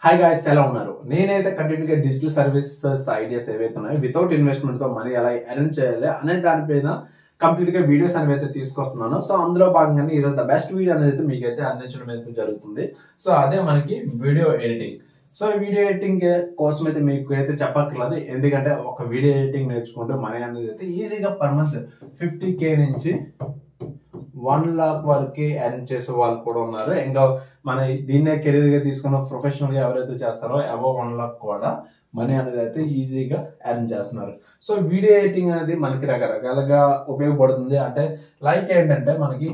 Hi guys, ఎలా ఉన్నారు? నేనైతే కంటిన్యూగా డిజిటల్ సర్వీసెస్ ఐడియాస్ ఏవైతే ఉన్నాయో వితౌట్ ఇన్వెస్ట్మెంట్ తో మనీ ఎలా ఎర్న్ చేయాలి అనే దానిపైన కంప్లీట్ గా వీడియోస్ అనేవి అయితే తీసుకొస్తున్నాను. సో అందులో భాగంగానే ఈరోజు ద బెస్ట్ వీడియో అనేది అయితే మీకైతే అందించడం అయితే జరుగుతుంది. సో అదే మనకి వీడియో ఎడిటింగ్. సో ఈ వీడియో ఎడిటింగ్ కోసం అయితే మీకు అయితే చెప్పక్కర్లేదు, ఎందుకంటే ఒక వీడియో ఎడిటింగ్ నేర్చుకుంటే మనీ అనేది అయితే ఈజీగా పర్ మంత్ 50K నుంచి 1 lakh వరకు ఎర్న్ చేసే వాళ్ళు కూడా ఉన్నారు. ఇంకా మన దీన్నే కెరీర్ గా తీసుకున్న ప్రొఫెషనల్ గా ఎవరైతే చేస్తారో అబౌవ్ 1 lakh కూడా మనీ అనేది అయితే ఈజీగా ఎర్న్ చేస్తున్నారు. సో వీడియో ఎడిటింగ్ అనేది మనకి రకరకాలుగా ఉపయోగపడుతుంది. అంటే లైక్ ఏంటంటే మనకి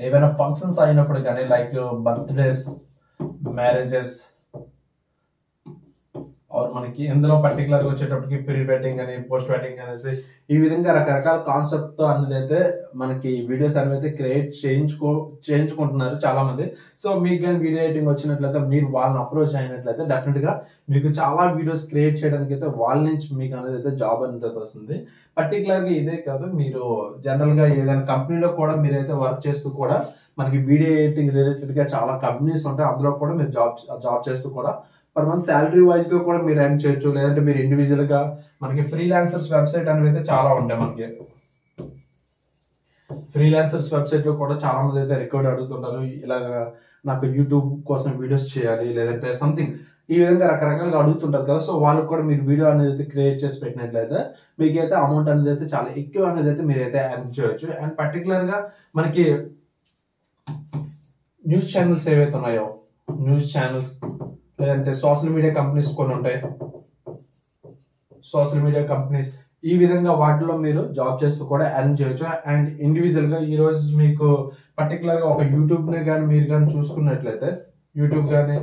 ఏవైనా ఫంక్షన్స్ అయినప్పుడు కానీ, లైక్ బర్త్డేస్, మ్యారేజెస్, మనకి ఇందులో పర్టికులర్ గా వచ్చేటప్పటికి ప్రీ వెడ్డింగ్ అని, పోస్ట్ వెడ్డింగ్ అనేసి ఈ విధంగా రకరకాల కాన్సెప్ట్ తో అనేది అయితే మనకి వీడియోస్ అనేవి అయితే క్రియేట్ చేయించుకుంటున్నారు చాలా మంది. సో మీకు కానీ వీడియో ఎడిటింగ్ వచ్చినట్లయితే మీరు వాళ్ళని అప్రోచ్ అయినట్లయితే డెఫినెట్ గా మీకు చాలా వీడియోస్ క్రియేట్ చేయడానికి అయితే వాళ్ళ నుంచి మీకు అనేది అయితే జాబ్ అనేది వస్తుంది. పర్టికులర్ గా ఇదే కాదు, మీరు జనరల్ గా ఏదైనా కంపెనీలో కూడా మీరైతే వర్క్ చేస్తూ కూడా మనకి వీడియో ఎడిటింగ్ రిలేటెడ్ గా చాలా కంపెనీస్ ఉంటాయి. అందులో కూడా మీరు జాబ్ చేస్తూ కూడా పర్ మంత్ శాలరీ వైజ్ గా కూడా మీరు ఎర్న్ చేయొచ్చు. లేదంటే మీరు ఇండివిజువల్ గా మనకి ఫ్రీలాన్సర్స్ వెబ్సైట్ అనేవి అయితే చాలా ఉంటాయి. మనకి ఫ్రీలాన్సర్స్ వెబ్సైట్ లో కూడా చాలా మంది అయితే రికార్డ్ అడుగుతుంటారు, ఇలాగ నాకు యూట్యూబ్ కోసం వీడియోస్ చేయాలి, లేదంటే సంథింగ్ ఈ విధంగా రకరకాలుగా అడుగుతుంటారు కదా. సో వాళ్ళకి కూడా మీరు వీడియో అనేది అయితే క్రియేట్ చేసి పెట్టినట్లయితే మీకైతే అమౌంట్ అనేది అయితే చాలా ఎక్కువ అనేది అయితే మీరైతే ఎర్న్ చేయొచ్చు. అండ్ పర్టికులర్ గా మనకి న్యూస్ ఛానల్స్ ఏవైతే ఉన్నాయో, న్యూస్ ఛానల్స్ లేదంటే సోషల్ మీడియా కంపెనీస్ కొన్ని ఉంటాయి. సోషల్ మీడియా కంపెనీస్ ఈ విధంగా వాటిలో మీరు జాబ్ చేస్తూ కూడా ఎర్న్ చేయొచ్చు. అండ్ ఇండివిజువల్ గా ఈ రోజు మీకు పర్టికులర్ గా ఒక యూట్యూబ్ ని కానీ మీరు కానీ చూసుకున్నట్లయితే, యూట్యూబ్ కానీ,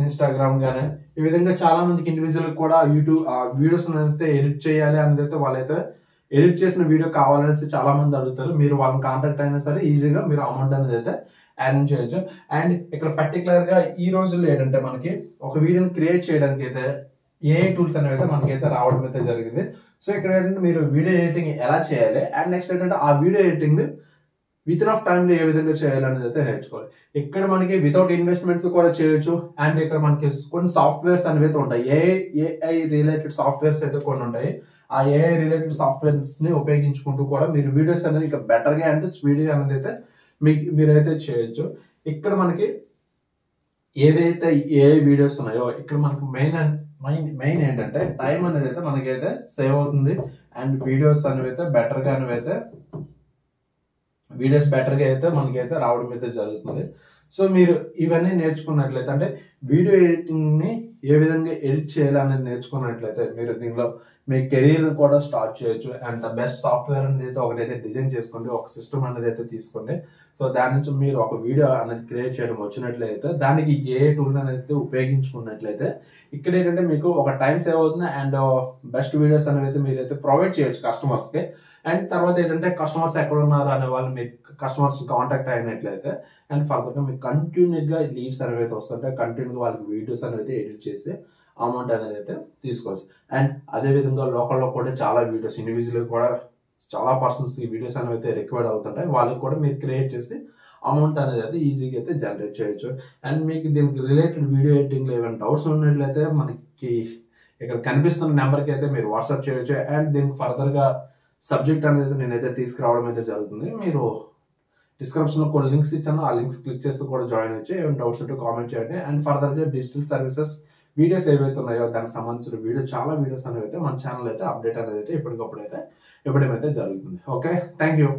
ఇన్స్టాగ్రామ్ కానీ ఈ విధంగా చాలా మందికి ఇండివిజువల్ కూడా యూట్యూబ్ వీడియోస్ అయితే ఎడిట్ చేయాలి అనేది అయితే వాళ్ళైతే ఎడిట్ చేసిన వీడియో కావాలనేసి చాలా మంది అడుగుతారు. మీరు వాళ్ళని కాంటాక్ట్ అయినా సరే ఈజీగా మీరు అమౌంట్ అనేది అయితే ఎర్న్ చేయొచ్చు. అండ్ ఇక్కడ పర్టికులర్ గా ఈ రోజుల్లో ఏంటంటే మనకి ఒక వీడియోని క్రియేట్ చేయడానికి అయితే ఏఐ టూల్స్ అనేవి అయితే మనకైతే రావడం అయితే జరిగింది. సో ఇక్కడ ఏంటంటే మీరు వీడియో ఎడిటింగ్ ఎలా చేయాలి, అండ్ నెక్స్ట్ ఏంటంటే ఆ video editing with in of time లో ఏ విధంగా చేయాలి అనేది అయితే నేర్చుకోవాలి. ఇక్కడ మనకి వితౌట్ ఇన్వెస్ట్మెంట్ కూడా చేయొచ్చు. అండ్ ఇక్కడ మనకి కొన్ని సాఫ్ట్వేర్స్ అనేవి అయితే ఉంటాయి. ఏఐ రిలేటెడ్ సాఫ్ట్వేర్స్ అయితే కొన్ని ఉంటాయి. ఆ ఏఐ రిలేటెడ్ సాఫ్ట్వేర్స్ ని ఉపయోగించుకుంటూ కూడా మీరు వీడియోస్ అనేది ఇంకా బెటర్ గా అంటే స్పీడ్గా అనేది అయితే మీరైతే చేయొచ్చు. ఇక్కడ మనకి ఏవైతే ఏఐ వీడియోస్ ఉన్నాయో ఇక్కడ మనకి మెయిన్ ఏంటంటే టైం అనేది అయితే మనకైతే సేవ్ అవుతుంది. అండ్ వీడియోస్ అనేవి అయితే బెటర్ గా అయితే మనకైతే రావడం అయితే జరుగుతుంది. సో మీరు ఇవన్నీ నేర్చుకున్నట్లయితే, అంటే వీడియో ఎడిటింగ్ ని ఏ విధంగా ఎడిట్ చేయాలి అనేది నేర్చుకున్నట్లయితే మీరు దీనిలో మీ కెరీర్ కూడా స్టార్ట్ చేయొచ్చు. అండ్ ద బెస్ట్ సాఫ్ట్వేర్ అనేది అయితే ఒకటైతే డిజైన్ చేసుకోండి, ఒక సిస్టమ్ అనేది అయితే తీసుకోండి. సో దాని నుంచి మీరు ఒక వీడియో అనేది క్రియేట్ చేయడం వచ్చినట్లయితే దానికి ఏ టూల్ అనేది ఉపయోగించుకున్నట్లయితే ఇక్కడ ఏంటంటే మీకు ఒక టైం సేవ్ అవుతుంది. అండ్ బెస్ట్ వీడియోస్ అనేవి అయితే మీరైతే ప్రొవైడ్ చేయొచ్చు కస్టమర్స్ కి. అండ్ తర్వాత ఏంటంటే కస్టమర్స్ ఎక్కడ ఉన్నారు అనే వాళ్ళు మీకు కస్టమర్స్ కాంటాక్ట్ అయినట్లయితే అండ్ ఫర్దర్ గా మీకు కంటిన్యూగా లీడ్స్ అనేవి అయితే వస్తుంటాయి. కంటిన్యూగా వాళ్ళకి వీడియోస్ అనేది ఎడిట్ చేసి అమౌంట్ అనేది అయితే తీసుకోవచ్చు. అండ్ అదే విధంగా లోకల్లో కూడా చాలా వీడియోస్ ఇండివిజువల్ కూడా చాలా పర్సన్స్ ఈ వీడియోస్ అనేవి అయితే రిక్వైర్డ్ అవుతుంటాయి. వాళ్ళకి కూడా మీరు క్రియేట్ చేసి అమౌంట్ అనేది అయితే ఈజీగా అయితే జనరేట్ చేయొచ్చు. అండ్ మీకు దీనికి రిలేటెడ్ వీడియో ఎడిటింగ్ లో ఏమైనా డౌట్స్ ఉన్నట్లయితే మనకి ఇక్కడ కనిపిస్తున్న నెంబర్కి అయితే మీరు వాట్సాప్ చేయొచ్చు. అండ్ దీనికి ఫర్దర్ గా సబ్జెక్ట్ అనేది నేనైతే తీసుకురావడం అయితే జరుగుతుంది. మీరు డిస్క్రిప్షన్ లో కొన్ని లింక్స్ ఇచ్చాను, ఆ లింక్స్ క్లిక్ చేస్తూ కూడా జాయిన్ అయ్యి ఏమైనా డౌట్స్ ఉంటే కామెంట్ చేయండి. అండ్ ఫర్దర్ గా డిజిటల్ సర్వీసెస్ వీడియోస్ ఏవైతే ఉన్నాయో దానికి సంబంధించిన చాలా వీడియోస్ అనేవి అయితే మన ఛానల్ అయితే అప్డేట్ అనేది అయితే ఎప్పటికప్పుడు అయితే ఇవ్వడం అయితే జరుగుతుంది. Okay, thank you.